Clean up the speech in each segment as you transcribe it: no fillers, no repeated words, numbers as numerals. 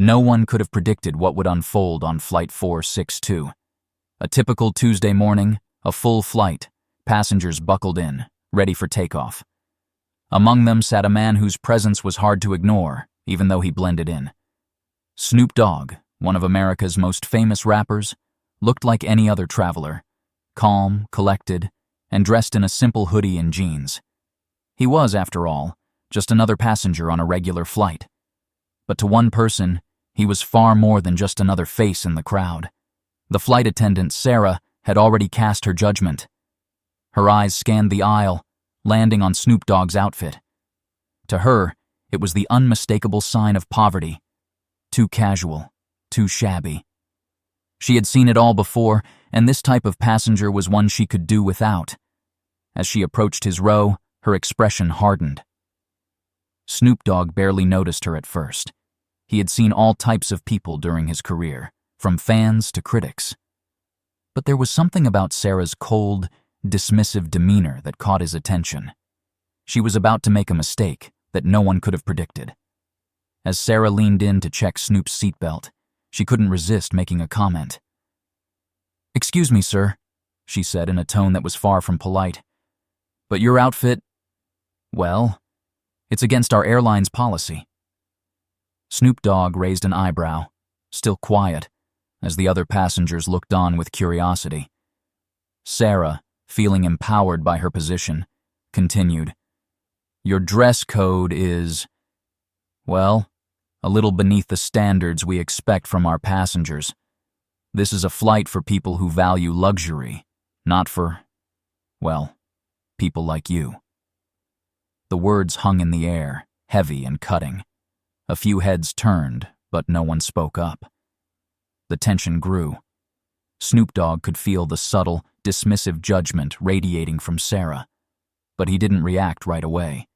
No one could have predicted what would unfold on Flight 462. A typical Tuesday morning, a full flight, passengers buckled in, ready for takeoff. Among them sat a man whose presence was hard to ignore, even though he blended in. Snoop Dogg, one of America's most famous rappers, looked like any other traveler, calm, collected, and dressed in a simple hoodie and jeans. He was, after all, just another passenger on a regular flight. But to one person, he was far more than just another face in the crowd. The flight attendant, Sarah, had already cast her judgment. Her eyes scanned the aisle, landing on Snoop Dogg's outfit. To her, it was the unmistakable sign of poverty. Too casual, too shabby. She had seen it all before, and this type of passenger was one she could do without. As she approached his row, her expression hardened. Snoop Dogg barely noticed her at first. He had seen all types of people during his career, from fans to critics. But there was something about Sarah's cold, dismissive demeanor that caught his attention. She was about to make a mistake that no one could have predicted. As Sarah leaned in to check Snoop's seatbelt, she couldn't resist making a comment. "Excuse me, sir," she said in a tone that was far from polite, "but your outfit, well, it's against our airline's policy." Snoop Dogg raised an eyebrow, still quiet, as the other passengers looked on with curiosity. Sarah, feeling empowered by her position, continued, "Your dress code is, well, a little beneath the standards we expect from our passengers. This is a flight for people who value luxury, not for, well, people like you." The words hung in the air, heavy and cutting. A few heads turned, but no one spoke up. The tension grew. Snoop Dogg could feel the subtle, dismissive judgment radiating from Sarah, but he didn't react right away.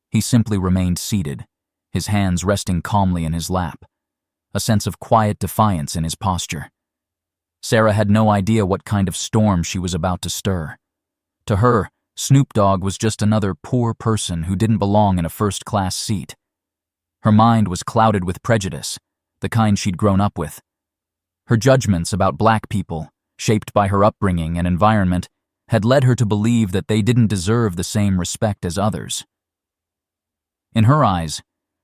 He simply remained seated, his hands resting calmly in his lap, a sense of quiet defiance in his posture. Sarah had no idea what kind of storm she was about to stir. To her, Snoop Dogg was just another poor person who didn't belong in a first-class seat. Her mind was clouded with prejudice, the kind she'd grown up with. Her judgments about black people, shaped by her upbringing and environment, had led her to believe that they didn't deserve the same respect as others. In her eyes,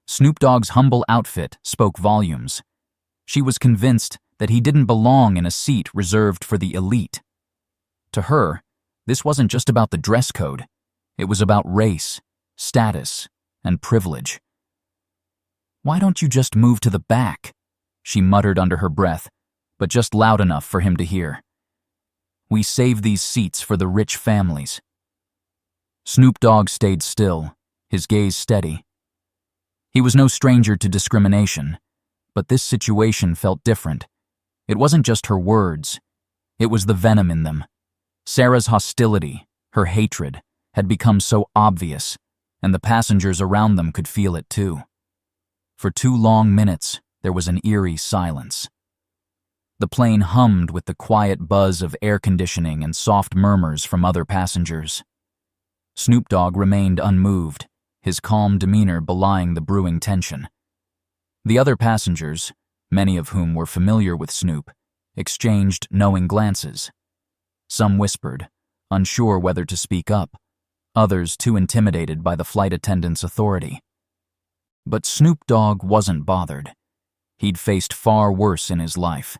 Snoop Dogg's humble outfit spoke volumes. She was convinced that he didn't belong in a seat reserved for the elite. To her, this wasn't just about the dress code. It was about race, status, and privilege. "Why don't you just move to the back?" she muttered under her breath, but just loud enough for him to hear. "We save these seats for the rich families." Snoop Dogg stayed still, his gaze steady. He was no stranger to discrimination, but this situation felt different. It wasn't just her words, it was the venom in them. Sarah's hostility, her hatred, had become so obvious, and the passengers around them could feel it too. For 2 long minutes, there was an eerie silence. The plane hummed with the quiet buzz of air conditioning and soft murmurs from other passengers. Snoop Dogg remained unmoved, his calm demeanor belying the brewing tension. The other passengers, many of whom were familiar with Snoop, exchanged knowing glances. Some whispered, unsure whether to speak up, others too intimidated by the flight attendant's authority. But Snoop Dogg wasn't bothered. He'd faced far worse in his life.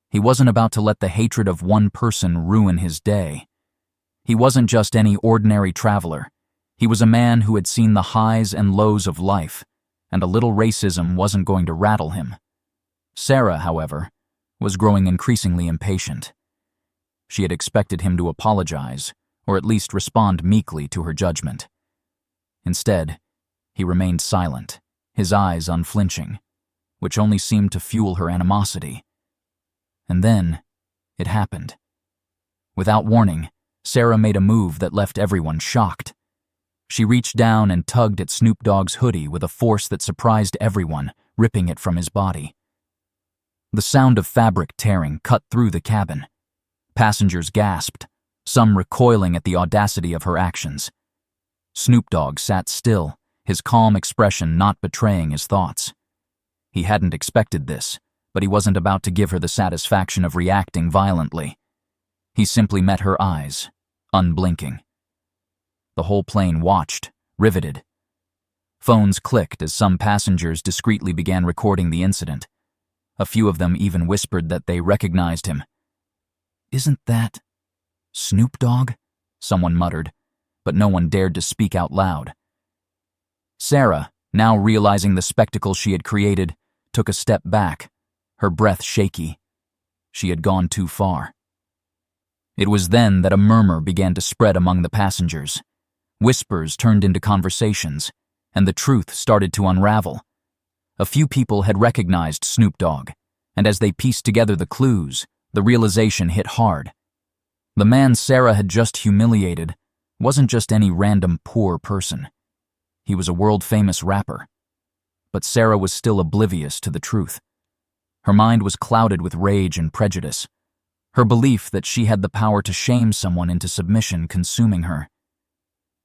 He wasn't about to let the hatred of one person ruin his day. He wasn't just any ordinary traveler. He was a man who had seen the highs and lows of life, and a little racism wasn't going to rattle him. Sarah, however, was growing increasingly impatient. She had expected him to apologize, or at least respond meekly to her judgment. Instead, he remained silent, his eyes unflinching, which only seemed to fuel her animosity. And then, it happened. Without warning, Sarah made a move that left everyone shocked. She reached down and tugged at Snoop Dogg's hoodie with a force that surprised everyone, ripping it from his body. The sound of fabric tearing cut through the cabin. Passengers gasped, some recoiling at the audacity of her actions. Snoop Dogg sat still, his calm expression not betraying his thoughts. He hadn't expected this, but he wasn't about to give her the satisfaction of reacting violently. He simply met her eyes, unblinking. The whole plane watched, riveted. Phones clicked as some passengers discreetly began recording the incident. A few of them even whispered that they recognized him. "Isn't that Snoop Dogg?" someone muttered, but no one dared to speak out loud. Sarah, now realizing the spectacle she had created, took a step back, her breath shaky. She had gone too far. It was then that a murmur began to spread among the passengers. Whispers turned into conversations, and the truth started to unravel. A few people had recognized Snoop Dogg, and as they pieced together the clues, the realization hit hard. The man Sarah had just humiliated wasn't just any random poor person. He was a world-famous rapper. But Sarah was still oblivious to the truth. Her mind was clouded with rage and prejudice. Her belief that she had the power to shame someone into submission consuming her.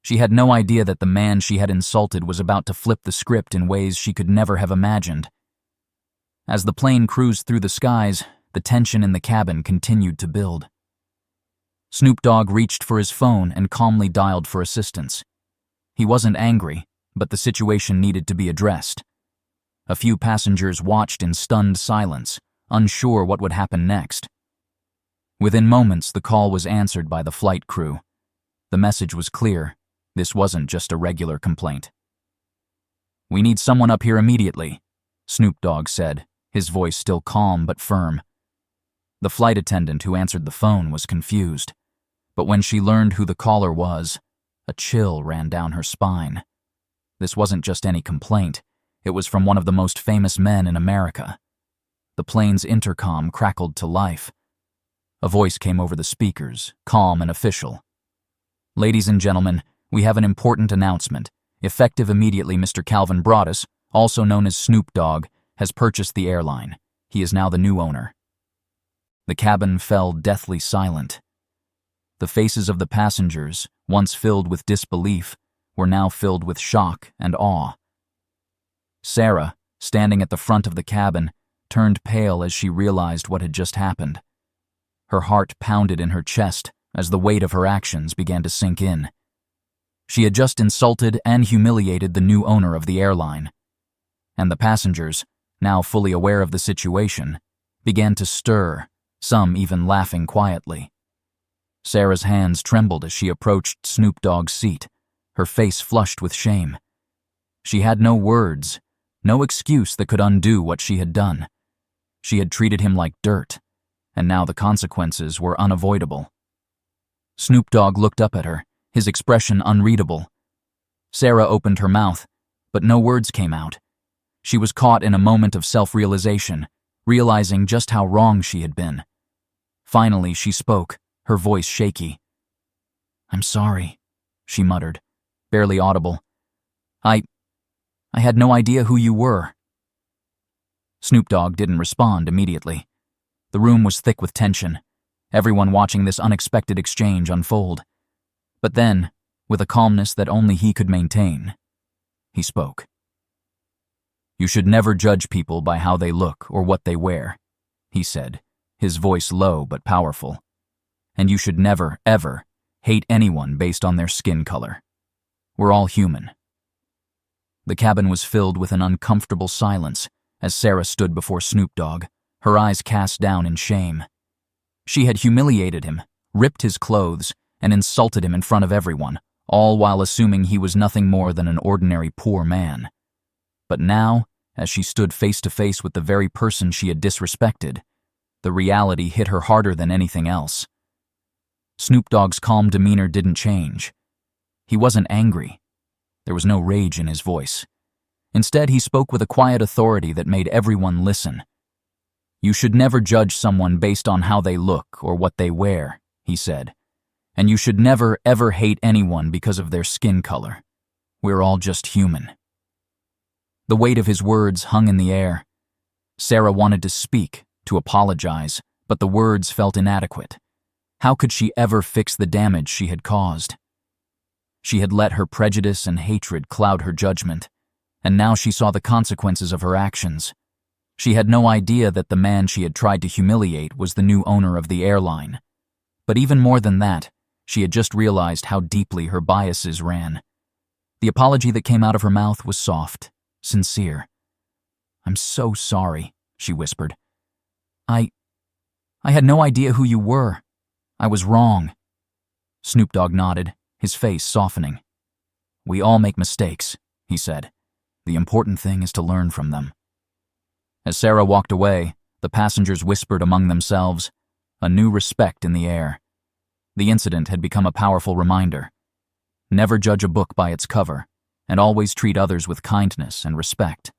She had no idea that the man she had insulted was about to flip the script in ways she could never have imagined. As the plane cruised through the skies, the tension in the cabin continued to build. Snoop Dogg reached for his phone and calmly dialed for assistance. He wasn't angry, but the situation needed to be addressed. A few passengers watched in stunned silence, unsure what would happen next. Within moments, the call was answered by the flight crew. The message was clear. This wasn't just a regular complaint. "We need someone up here immediately," Snoop Dogg said, his voice still calm but firm. The flight attendant who answered the phone was confused, but when she learned who the caller was, a chill ran down her spine. This wasn't just any complaint. It was from one of the most famous men in America. The plane's intercom crackled to life. A voice came over the speakers, calm and official. "Ladies and gentlemen, we have an important announcement. Effective immediately, Mr. Calvin Broadus, also known as Snoop Dogg, has purchased the airline. He is now the new owner." The cabin fell deathly silent. The faces of the passengers, once filled with disbelief, were now filled with shock and awe. Sarah, standing at the front of the cabin, turned pale as she realized what had just happened. Her heart pounded in her chest as the weight of her actions began to sink in. She had just insulted and humiliated the new owner of the airline. And the passengers, now fully aware of the situation, began to stir, some even laughing quietly. Sarah's hands trembled as she approached Snoop Dogg's seat, her face flushed with shame. She had no words, no excuse that could undo what she had done. She had treated him like dirt, and now the consequences were unavoidable. Snoop Dogg looked up at her, his expression unreadable. Sarah opened her mouth, but no words came out. She was caught in a moment of self-realization, realizing just how wrong she had been. Finally, she spoke, her voice shaky. "I'm sorry," she muttered, barely audible. I had no idea who you were." Snoop Dogg didn't respond immediately. The room was thick with tension, everyone watching this unexpected exchange unfold. But then, with a calmness that only he could maintain, he spoke. "You should never judge people by how they look or what they wear," he said, his voice low but powerful. "And you should never, ever, hate anyone based on their skin color. We're all human." The cabin was filled with an uncomfortable silence as Sarah stood before Snoop Dogg, her eyes cast down in shame. She had humiliated him, ripped his clothes, and insulted him in front of everyone, all while assuming he was nothing more than an ordinary poor man. But now, as she stood face to face with the very person she had disrespected, the reality hit her harder than anything else. Snoop Dogg's calm demeanor didn't change. He wasn't angry. There was no rage in his voice. Instead, he spoke with a quiet authority that made everyone listen. "You should never judge someone based on how they look or what they wear," he said. "And you should never, ever hate anyone because of their skin color. We're all just human." The weight of his words hung in the air. Sarah wanted to speak, to apologize, but the words felt inadequate. How could she ever fix the damage she had caused? She had let her prejudice and hatred cloud her judgment, and now she saw the consequences of her actions. She had no idea that the man she had tried to humiliate was the new owner of the airline. But even more than that, she had just realized how deeply her biases ran. The apology that came out of her mouth was soft, sincere. "I'm so sorry," she whispered. I had no idea who you were. I was wrong." Snoop Dogg nodded, his face softening. "We all make mistakes," he said. "The important thing is to learn from them." As Sarah walked away, the passengers whispered among themselves, a new respect in the air. The incident had become a powerful reminder. Never judge a book by its cover, and always treat others with kindness and respect.